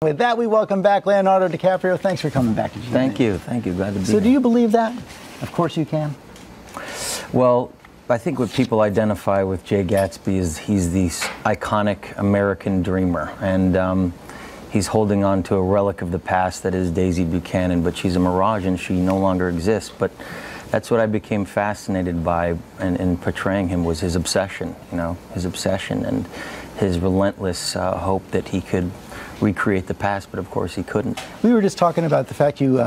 With that, we welcome back Leonardo DiCaprio. Thanks for coming back. Thank you. Glad to be here. So do you believe that? Of course you can. Well, I think what people identify with Jay Gatsby is he's the iconic American dreamer. And he's holding on to a relic of the past that is Daisy Buchanan, but she's a mirage and she no longer exists. But that's what I became fascinated by in portraying him, was his obsession, his obsession and his relentless hope that he could recreate the past, but of course he couldn't. We were just talking about the fact you,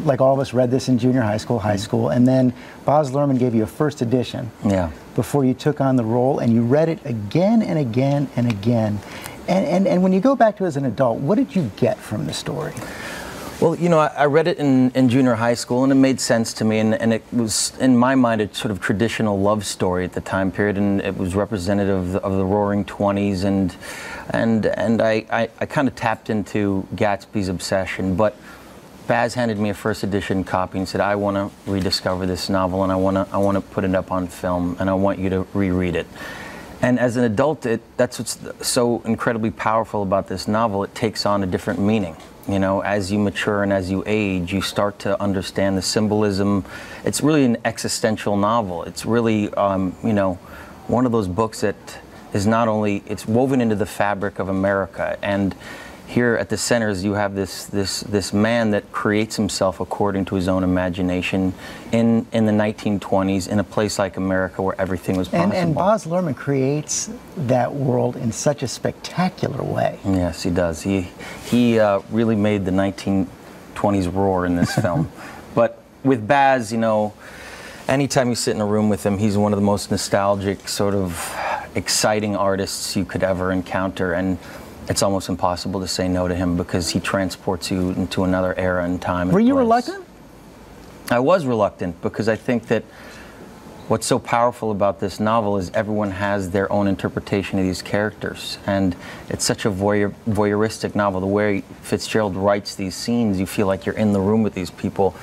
like all of us, read this in junior high school, and then Baz Luhrmann gave you a first edition before you took on the role, and you read it again and again and again. And when you go back to it as an adult, what did you get from the story? Well, I read it in junior high school, and it made sense to me, and it was, in my mind, a sort of traditional love story at the time period, and it was representative of the Roaring '20s, and I kind of tapped into Gatsby's obsession. But Baz handed me a first edition copy and said, I want to rediscover this novel, and I want to put it up on film, and I want you to reread it. And as an adult, that's what's so incredibly powerful about this novel. It takes on a different meaning. As you mature and as you age, you start to understand the symbolism. It's really an existential novel. It's really, one of those books that is not only, it's woven into the fabric of America. And here at the centers, you have this man that creates himself according to his own imagination in the 1920s in a place like America where everything was possible. And Baz Luhrmann creates that world in such a spectacular way. Yes, he does. He really made the 1920s roar in this film. But with Baz, anytime you sit in a room with him, he's one of the most nostalgic, sort of exciting artists you could ever encounter. And it's almost impossible to say no to him because he transports you into another era and time. Were you reluctant? I was reluctant because I think that what's so powerful about this novel is everyone has their own interpretation of these characters. And it's such a voyeuristic novel. The way Fitzgerald writes these scenes, you feel like you're in the room with these people.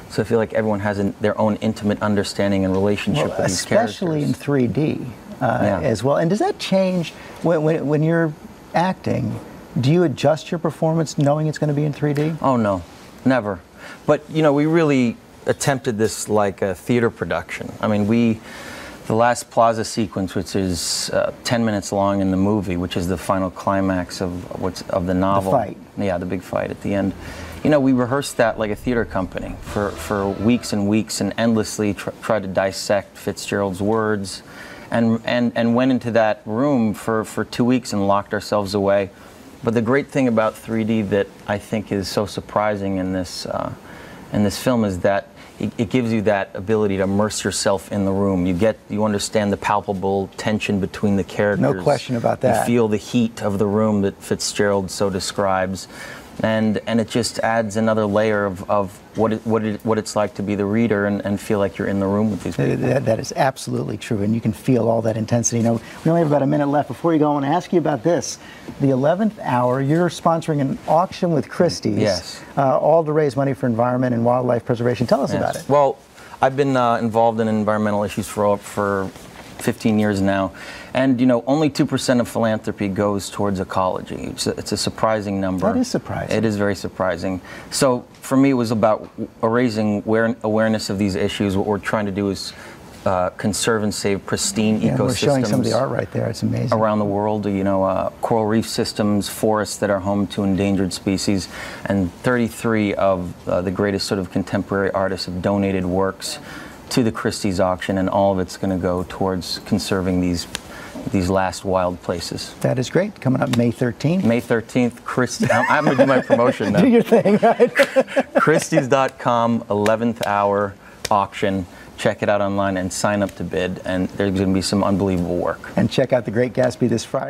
So I feel like everyone has their own intimate understanding and relationship with these characters. Especially in 3D as well. And does that change when you're acting? Do you adjust your performance knowing it's going to be in 3D? Oh no, never. But we really attempted this like a theater production. I mean, the last plaza sequence, which is 10 minutes long in the movie, which is the final climax of the novel. The fight. Yeah, the big fight at the end. We rehearsed that like a theater company for weeks and weeks, and endlessly tried to dissect Fitzgerald's words. And went into that room for 2 weeks and locked ourselves away. But the great thing about 3D that I think is so surprising in this film is that it gives you that ability to immerse yourself in the room. You understand the palpable tension between the characters. No question about that. You feel the heat of the room that Fitzgerald so describes. And it just adds another layer of what it's like to be the reader and feel like you're in the room with these people. That is absolutely true, and you can feel all that intensity. We only have about a minute left. Before you go, I want to ask you about this. The 11th hour, you're sponsoring an auction with Christie's. Yes. All to raise money for environment and wildlife preservation. Tell us about it. Well, I've been involved in environmental issues for 15 years now, and only 2% of philanthropy goes towards ecology. It's a surprising number. That is surprising. It is very surprising. So for me, it was about raising awareness of these issues. What we're trying to do is conserve and save pristine ecosystems. We're showing some of the art right there. It's amazing. Around the world, coral reef systems, forests that are home to endangered species, and 33 of the greatest sort of contemporary artists have donated works to the Christie's auction, and all of it's going to go towards conserving these last wild places. That is great. Coming up May 13th. May 13th, Christie. I'm going to do my promotion now. Do your thing, right? Christie's.com, 11th hour auction. Check it out online and sign up to bid, and there's going to be some unbelievable work. And check out The Great Gatsby this Friday.